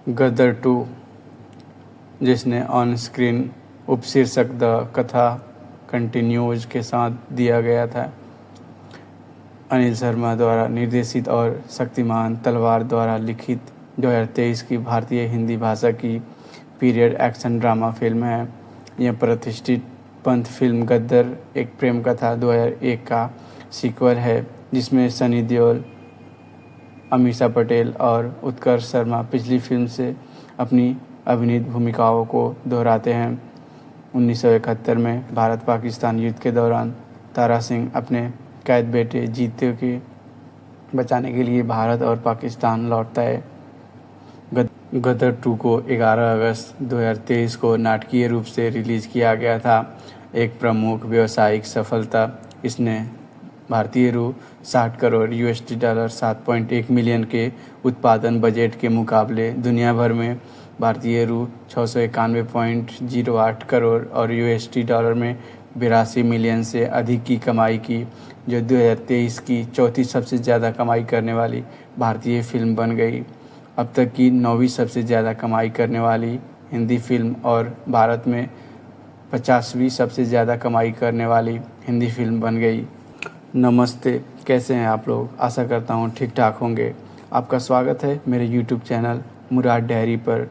गदर 2, जिसने on screen उपशीर्षक the कथा continues के साथ दिया गया था। अनिल शर्मा द्वारा निर्देशित और शक्तिमान तलवार द्वारा लिखित 2023 की भारतीय हिंदी भाषा की पीरियड एक्शन ड्रामा फिल्म है। यह प्रतिष्ठित पंथ फिल्म गद्दर एक प्रेम कथा 2001 का सीक्वल है, जिसमें सनी देओल, अमीषा पटेल और उत्कर्ष शर्मा पिछली फिल्म से अपनी अभिनीत भूमिकाओं को दोहराते हैं। 1971 में भारत पाकिस्तान युद्ध के दौरान तारा सिंह अपने कैद बेटे जीते के बचाने के लिए भारत और पाकिस्तान लौटता है। गदर 2 को 11 अगस्त 2023 को नाटकीय रूप से रिलीज़ किया गया था। एक प्रमुख व्यावसायिक सफलता, इसने भारतीय रु 60 करोड़ USD डॉलर 7.1 मिलियन के उत्पादन बजट के मुकाबले दुनिया भर में भारतीय रु 691.08 करोड़ और USD डॉलर में 82 मिलियन से अधिक की कमाई की, जो 2023 की चौथी सबसे ज़्यादा कमाई करने वाली भारतीय फिल्म बन गई। अब तक की 9वीं सबसे ज़्यादा कमाई करने वाली हिंदी फिल्म और भारत में 50वीं सबसे ज़्यादा कमाई करने वाली हिंदी फिल्म बन गई। नमस्ते, कैसे हैं आप लोग? आशा करता हूँ ठीक ठाक होंगे। आपका स्वागत है मेरे YouTube चैनल मुराद डायरी पर।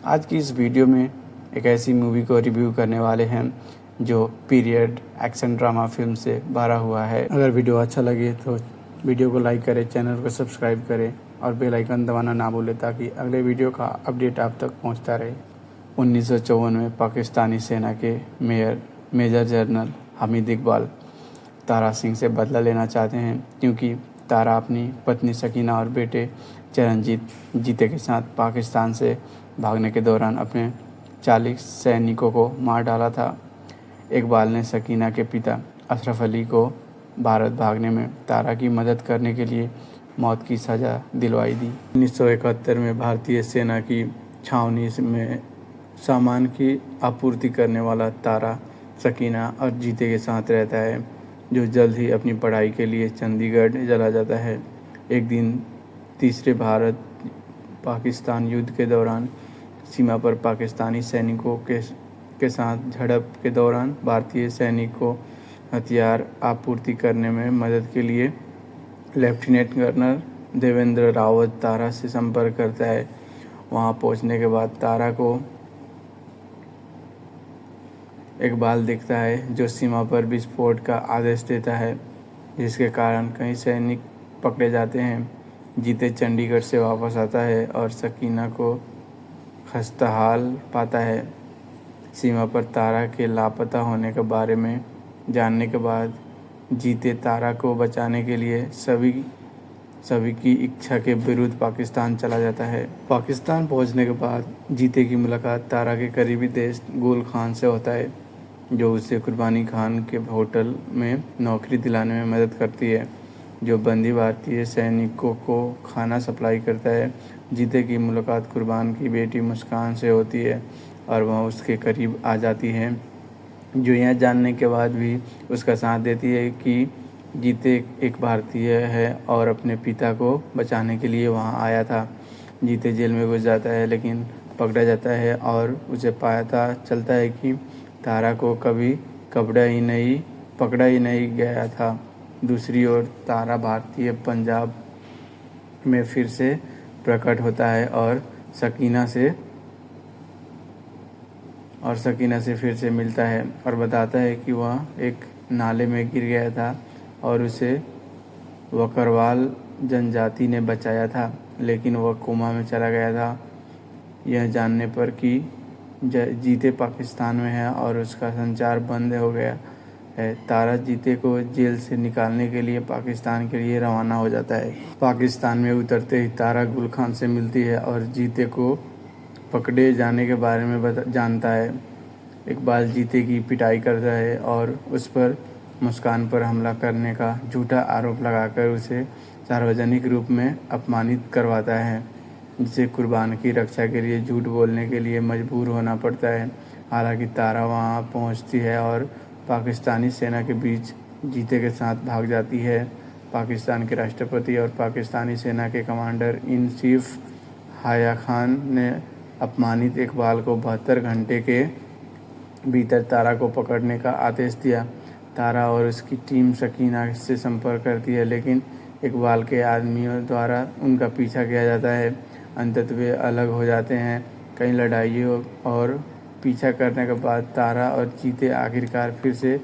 आज की इस वीडियो में एक ऐसी मूवी को रिव्यू करने वाले हैं जो पीरियड एक्शन ड्रामा फिल्म से भरा हुआ है। अगर वीडियो अच्छा लगे तो वीडियो को लाइक करें, चैनल को सब्सक्राइब करें और बेल आइकन दबाना ना भूलें ताकि अगले वीडियो का अपडेट आप तक पहुंचता रहे। 1954 में पाकिस्तानी सेना के मेजर जनरल हामिद इकबाल तारा सिंह से बदला लेना चाहते हैं, क्योंकि तारा अपनी पत्नी सकीना और बेटे चरणजीत जीते के साथ पाकिस्तान से भागने के दौरान अपने 40 सैनिकों को मार डाला था। इकबाल ने सकीना के पिता अशरफ अली को भारत भागने में तारा की मदद करने के लिए मौत की सज़ा दिलवाई दी। 1971 में भारतीय सेना की छावनी में सामान की आपूर्ति करने वाला तारा सकीना और जीते के साथ रहता है, जो जल्द ही अपनी पढ़ाई के लिए चंडीगढ़ चला जाता है। एक दिन तीसरे भारत पाकिस्तान युद्ध के दौरान सीमा पर पाकिस्तानी सैनिकों के साथ झड़प के दौरान भारतीय सैनिक को हथियार आपूर्ति करने में मदद के लिए लेफ्टिनेंट कर्नल देवेंद्र रावत तारा से संपर्क करता है। वहां पहुंचने के बाद तारा को इकबाल दिखता है, जो सीमा पर विस्फोट का आदेश देता है, जिसके कारण कई सैनिक पकड़े जाते हैं। जीते चंडीगढ़ से वापस आता है और सकीना को खस्ताहाल पाता है। सीमा पर तारा के लापता होने के बारे में जानने के बाद जीते तारा को बचाने के लिए सभी की इच्छा के विरुद्ध पाकिस्तान चला जाता है। पाकिस्तान पहुंचने के बाद जीते की मुलाकात तारा के करीबी दोस्त गुल खान से होता है, जो उसे कुर्बानी खान के होटल में नौकरी दिलाने में मदद करती है, जो बंदी भारतीय सैनिकों को खाना सप्लाई करता है। जीते की मुलाकात कुर्बान की बेटी मुस्कान से होती है और वह उसके करीब आ जाती है, जो यह जानने के बाद भी उसका साथ देती है कि जीते एक भारतीय है और अपने पिता को बचाने के लिए वहां आया था। जीते जेल में घुस जाता है, लेकिन पकड़ा जाता है और उसे पता चलता है कि तारा को कभी पकड़ा ही नहीं गया था। दूसरी ओर तारा भारतीय पंजाब में फिर से प्रकट होता है और सकीना से फिर से मिलता है और बताता है कि वह एक नाले में गिर गया था और उसे वकरवाल जनजाति ने बचाया था, लेकिन वह कोमा में चला गया था। यह जानने पर कि जीते पाकिस्तान में है और उसका संचार बंद हो गया है, तारा जीते को जेल से निकालने के लिए पाकिस्तान के लिए रवाना हो जाता है। पाकिस्तान में उतरते ही तारा गुल खान से मिलती है और जीते को पकड़े जाने के बारे में जानता है। इकबाल जीते की पिटाई करता है और उस पर मुस्कान पर हमला करने का झूठा आरोप लगाकर उसे सार्वजनिक रूप में अपमानित करवाता है, जिसे कुर्बान की रक्षा के लिए झूठ बोलने के लिए मजबूर होना पड़ता है। हालांकि तारा वहां पहुंचती है और पाकिस्तानी सेना के बीच जीते के साथ भाग जाती है। पाकिस्तान के राष्ट्रपति और पाकिस्तानी सेना के कमांडर इन चीफ हाया खान ने अपमानित इकबाल को 72 घंटे के भीतर तारा को पकड़ने का आदेश दिया। तारा और उसकी टीम सकीना से संपर्क करती है, लेकिन इकबाल के आदमियों द्वारा उनका पीछा किया जाता है। अंततः वे अलग हो जाते हैं। कई लड़ाइयों और पीछा करने के बाद तारा और चीते आखिरकार फिर से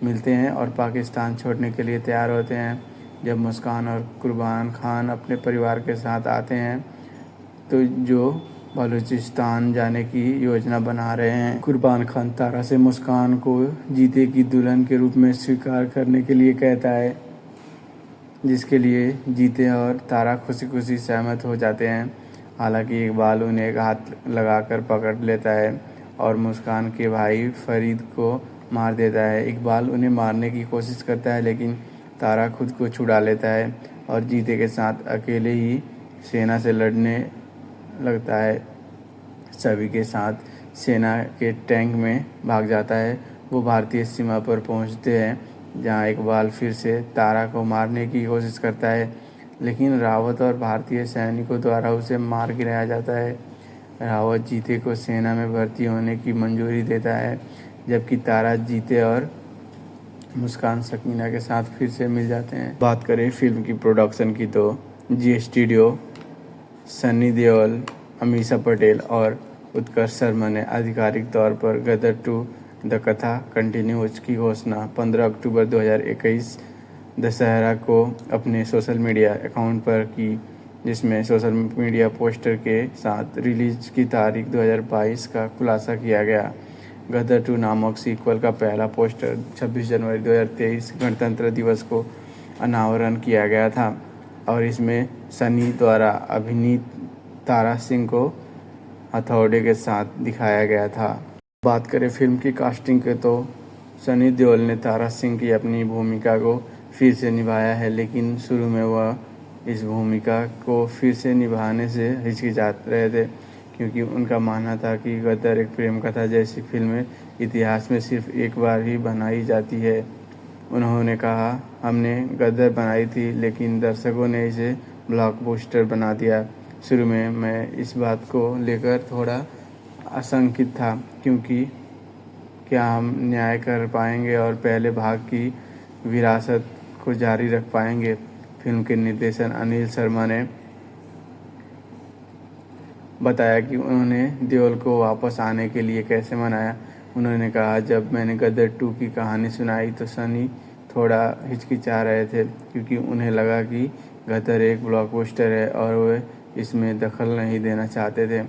मिलते हैं और पाकिस्तान छोड़ने के लिए तैयार होते हैं। जब मुस्कान और कुर्बान खान अपने परिवार के साथ आते हैं तो जो बलूचिस्तान जाने की योजना बना रहे हैं। कुर्बान खान तारा से मुस्कान को जीते की दुल्हन के रूप में स्वीकार करने के लिए कहता है, जिसके लिए जीते और तारा खुशी खुशी सहमत हो जाते हैं। हालांकि इकबाल उन्हें एक हाथ लगाकर पकड़ लेता है और मुस्कान के भाई फरीद को मार देता है। इकबाल उन्हें मारने की कोशिश करता है, लेकिन तारा खुद को छुड़ा लेता है और जीते के साथ अकेले ही सेना से लड़ने लगता है। सभी के साथ सेना के टैंक में भाग जाता है। वो भारतीय सीमा पर पहुंचते हैं, जहां इकबाल फिर से तारा को मारने की कोशिश करता है, लेकिन रावत और भारतीय सैनिकों द्वारा उसे मार गिराया जाता है। रावत जीते को सेना में भर्ती होने की मंजूरी देता है, जबकि तारा जीते और मुस्कान सकीना के साथ फिर से मिल जाते हैं। बात करें फिल्म की प्रोडक्शन की तो जी स्टूडियो, सनी देओल, अमीषा पटेल और उत्कर्ष शर्मा ने आधिकारिक तौर पर गदर 2 द कथा कंटिन्यूज की घोषणा 15 अक्टूबर 2021 दशहरा को अपने सोशल मीडिया अकाउंट पर की, जिसमें सोशल मीडिया पोस्टर के साथ रिलीज की तारीख 2022 का खुलासा किया गया। गदर 2 नामक सीक्वल का पहला पोस्टर 26 जनवरी 2023 गणतंत्र दिवस को अनावरण किया गया था और इसमें सनी द्वारा अभिनीत तारा सिंह को हथौड़े के साथ दिखाया गया था। बात करें फिल्म की कास्टिंग के तो सनी देओल ने तारा सिंह की अपनी भूमिका को फिर से निभाया है, लेकिन शुरू में वह इस भूमिका को फिर से निभाने से हिचकिचाते रहे थे, क्योंकि उनका मानना था कि गदर एक प्रेम कथा जैसी फिल्में इतिहास में सिर्फ एक बार ही बनाई जाती है। उन्होंने कहा, हमने गदर बनाई थी, लेकिन दर्शकों ने इसे ब्लॉकबस्टर बना दिया। शुरू में मैं इस बात को लेकर थोड़ा आशंकित था, क्योंकि क्या हम न्याय कर पाएंगे और पहले भाग की विरासत को जारी रख पाएंगे। फिल्म के निर्देशक अनिल शर्मा ने बताया कि उन्होंने देओल को वापस आने के लिए कैसे मनाया। उन्होंने कहा, जब मैंने गदर 2 की कहानी सुनाई तो सनी थोड़ा हिचकिचा रहे थे, क्योंकि उन्हें लगा कि गदर एक ब्लॉकबस्टर है और वे इसमें दखल नहीं देना चाहते थे।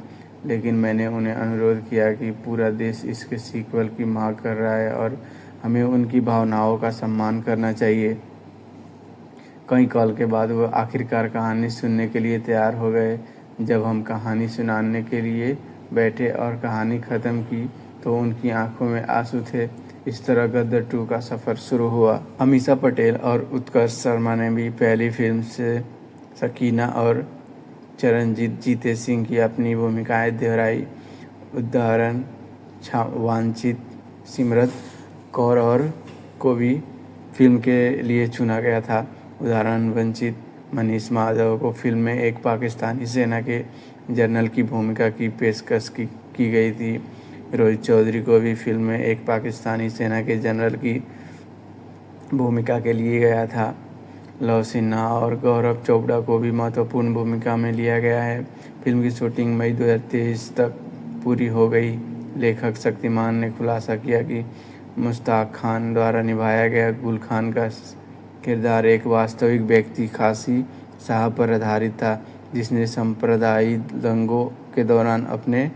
लेकिन मैंने उन्हें अनुरोध किया कि पूरा देश इसके सीक्वल की मांग कर रहा है और हमें उनकी भावनाओं का सम्मान करना चाहिए। कई कॉल के बाद वह आखिरकार कहानी सुनने के लिए तैयार हो गए। जब हम कहानी सुनाने के लिए बैठे और कहानी ख़त्म की तो उनकी आंखों में आंसू थे। इस तरह गदर 2 का सफ़र शुरू हुआ। अमीषा पटेल और उत्कर्ष शर्मा ने भी पहली फिल्म से सकीना और चरणजीत जीते सिंह की अपनी भूमिकाएं दोहराई। उदाहरण वांछित सिमरत कौर और को भी फिल्म के लिए चुना गया था। उदाहरण वंचित मनीष माधव को फिल्म में एक पाकिस्तानी सेना के जनरल की भूमिका की पेशकश की गई थी। रोहित चौधरी को भी फिल्म में एक पाकिस्तानी सेना के जनरल की भूमिका के लिए गया था। लव सिन्हा और गौरव चोपड़ा को भी महत्वपूर्ण भूमिका में लिया गया है। फिल्म की शूटिंग मई 2023 तक पूरी हो गई। लेखक शक्तिमान ने खुलासा किया कि मुश्ताक खान द्वारा निभाया गया गुल खान का किरदार एक वास्तविक व्यक्ति खासी साहब पर आधारित था, जिसने सांप्रदायिक दंगों के दौरान अपने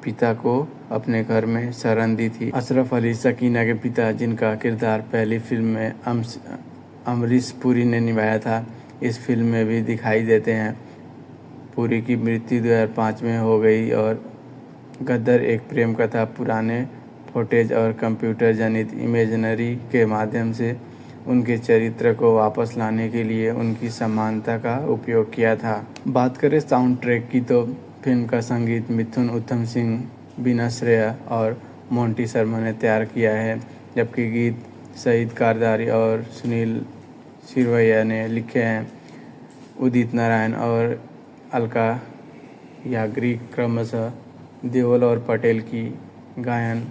पिता को अपने घर में शरण दी थी। अशरफ अली सकीना के पिता, जिनका किरदार पहली फिल्म में अमरीश पुरी ने निभाया था, इस फिल्म में भी दिखाई देते हैं। पुरी की मृत्यु 2005 में हो गई और गदर एक प्रेम कथा पुराने फुटेज और कंप्यूटर जनित इमेजनरी के माध्यम से उनके चरित्र को वापस लाने के लिए उनकी समानता का उपयोग किया था। बात करें साउंड ट्रैक की तो फिल्म का संगीत मिथुन उत्तम सिंह, बीना श्रेया और मोंटी शर्मा ने तैयार किया है, जबकि गीत शहीद कारदारी और सुनील सिरवैया ने लिखे हैं। उदित नारायण और अलका याग्री क्रमशः देओल और पटेल की गायन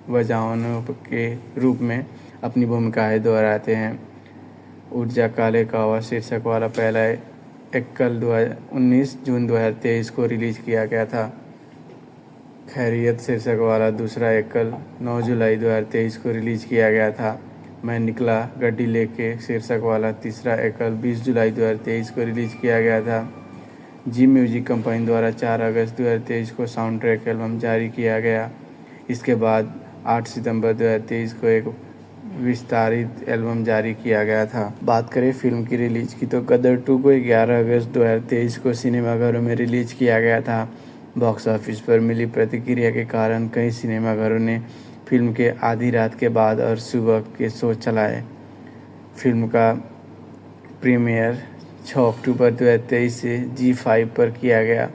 बजावनों के रूप में अपनी भूमिकाएं दोहराते हैं। ऊर्जा काले कावा शीर्षक वाला पहला एकल 19 जून 2023 को रिलीज किया गया था। खैरियत शीर्षक वाला दूसरा एकल 9 जुलाई 2023 को रिलीज किया गया था। मैं निकला गड्डी लेके शीर्षक वाला तीसरा एकल 20 जुलाई 2023 को रिलीज किया गया था। जी म्यूजिक कंपनी द्वारा 4 अगस्त 2023 को साउंड ट्रैक एल्बम जारी किया गया। इसके बाद 8 सितंबर 2023 को एक विस्तारित एल्बम जारी किया गया था। बात करें फिल्म की रिलीज की तो गदर 2 को 11 अगस्त 2023 को सिनेमाघरों में रिलीज किया गया था। बॉक्स ऑफिस पर मिली प्रतिक्रिया के कारण कई सिनेमाघरों ने फिल्म के आधी रात के बाद और सुबह के शो चलाए। फिल्म का प्रीमियर 6 अक्टूबर 2023 से G5 पर किया गया।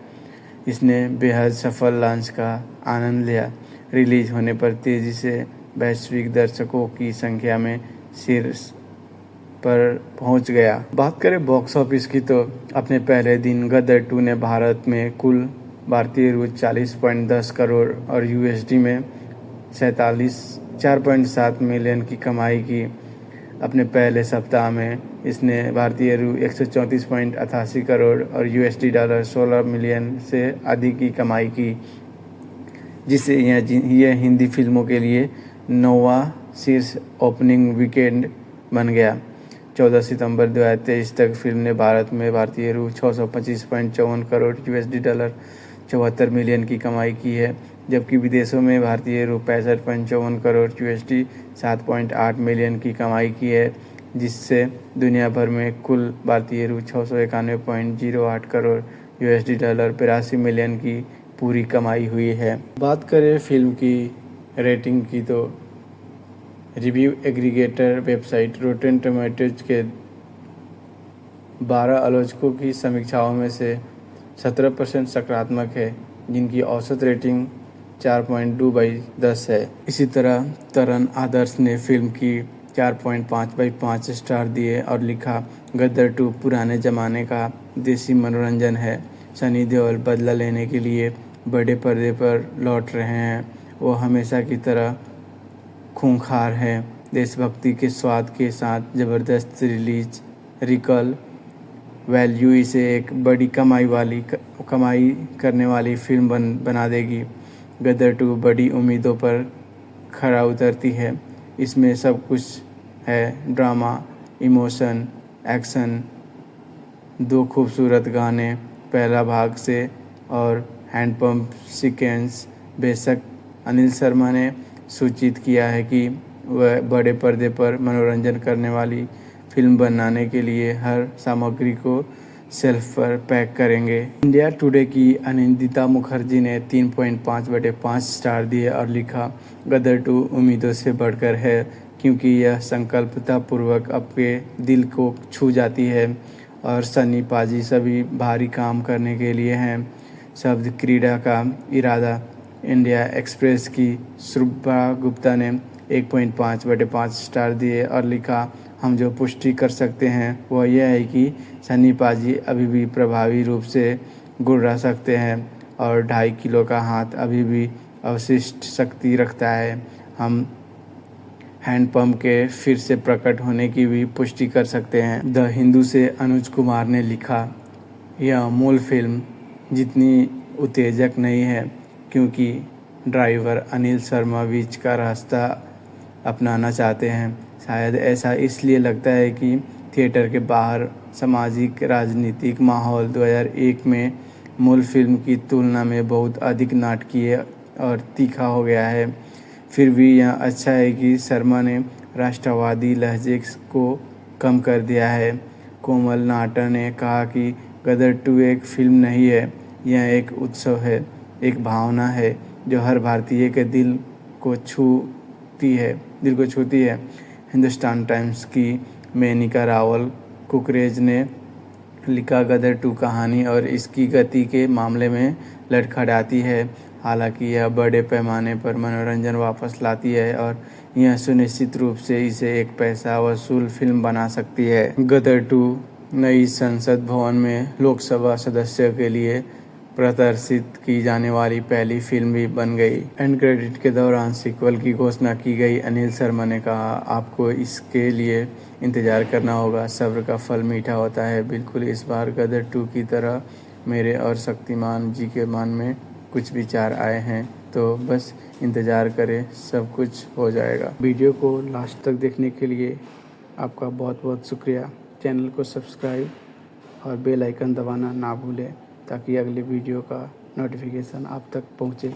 इसने बेहद सफल लॉन्च का आनंद लिया। रिलीज होने पर तेज़ी से वैश्विक दर्शकों की संख्या में शीर्ष पर पहुंच गया। बात करें बॉक्स ऑफिस की तो अपने पहले दिन गदर 2 ने भारत में कुल भारतीय रु 40.10 करोड़ और USD में 4.7 मिलियन की कमाई की। अपने पहले सप्ताह में इसने भारतीय रु 134.88 करोड़ और USD डॉलर 16 मिलियन से अधिक की कमाई की, जिससे यह हिंदी फिल्मों के लिए 9वां शीर्ष ओपनिंग वीकेंड बन गया। 14 सितंबर 2023 तक फिल्म ने भारत में भारतीय रु 625.54 करोड़ USD डॉलर 74 मिलियन की कमाई की है, जबकि विदेशों में भारतीय रु 65.54 करोड़ USD 7.8 मिलियन की कमाई की है, जिससे दुनिया भर में कुल भारतीय रु 691.08 करोड़ USD डॉलर 82 मिलियन की पूरी कमाई हुई है। बात करें फिल्म की रेटिंग की तो review aggregator website rotten tomatoes के 12 आलोचकों की समीक्षाओं में से 17% सकारात्मक है, जिनकी औसत रेटिंग 4.2/10 है। इसी तरह तरन आदर्श ने फिल्म की 4.5/5 स्टार दिए और लिखा, गदर 2 पुराने ज़माने का देसी मनोरंजन है। सनी देओल बदला लेने के लिए बड़े पर्दे पर लौट रहे हैं। वो हमेशा की तरह खूंखार है। देशभक्ति के स्वाद के साथ ज़बरदस्त रिलीज रिकॉल वैल्यू इसे एक बड़ी कमाई करने वाली फिल्म बना देगी। गदर 2 बड़ी उम्मीदों पर खरा उतरती है। इसमें सब कुछ है, ड्रामा, इमोशन, एक्शन, 2 खूबसूरत गाने पहला भाग से और हैंडपंप सीक्वेंस। बेशक अनिल शर्मा ने सूचित किया है कि वह बड़े पर्दे पर मनोरंजन करने वाली फिल्म बनाने के लिए हर सामग्री को शेल्फ पर पैक करेंगे। इंडिया टुडे की अनिंदिता मुखर्जी ने 3.5/5 स्टार दिए और लिखा, गदर 2 उम्मीदों से बढ़कर है, क्योंकि यह संकल्पतापूर्वक आपके दिल को छू जाती है और सनी पाजी सभी भारी काम करने के लिए हैं। शब्द क्रीड़ा का इरादा। इंडिया एक्सप्रेस की श्रुभा गुप्ता ने 1.5/5 स्टार दिए और लिखा, हम जो पुष्टि कर सकते हैं वह यह है कि सनी पाजी अभी भी प्रभावी रूप से गुर्रा सकते हैं और 2.5 किलो का हाथ अभी भी अवशिष्ट शक्ति रखता है। हम हैंडपंप के फिर से प्रकट होने की भी पुष्टि कर सकते हैं। द हिंदू से अनुज कुमार ने लिखा, यह मूल फिल्म जितनी उत्तेजक नहीं है, क्योंकि ड्राइवर अनिल शर्मा बीच का रास्ता अपनाना चाहते हैं। शायद ऐसा इसलिए लगता है कि थिएटर के बाहर सामाजिक राजनीतिक माहौल 2001 में मूल फिल्म की तुलना में बहुत अधिक नाटकीय और तीखा हो गया है। फिर भी यह अच्छा है कि शर्मा ने राष्ट्रवादी लहजे को कम कर दिया है। कोमल नाटा ने कहा कि गदर 2 एक फिल्म नहीं है, यह एक उत्सव है, एक भावना है जो हर भारतीय के दिल को छूती है। हिंदुस्तान टाइम्स की मेनिका रावल कुकरेज ने लिखा, गदर 2 कहानी और इसकी गति के मामले में लड़खड़ाती है। हालांकि यह बड़े पैमाने पर मनोरंजन वापस लाती है और यह सुनिश्चित रूप से इसे एक पैसा वसूल फिल्म बना सकती है। गदर 2 नई संसद भवन में लोकसभा सदस्यों के लिए प्रदर्शित की जाने वाली पहली फिल्म भी बन गई। एंड क्रेडिट के दौरान सीक्वल की घोषणा की गई। अनिल शर्मा ने कहा, आपको इसके लिए इंतज़ार करना होगा, सब्र का फल मीठा होता है। बिल्कुल इस बार गदर 2 की तरह मेरे और शक्तिमान जी के मन में कुछ विचार आए हैं, तो बस इंतज़ार करें, सब कुछ हो जाएगा। वीडियो को लास्ट तक देखने के लिए आपका बहुत बहुत शुक्रिया। चैनल को सब्सक्राइब और बेल आइकन दबाना ना भूलें ताकि अगले वीडियो का नोटिफिकेशन आप तक पहुँचे।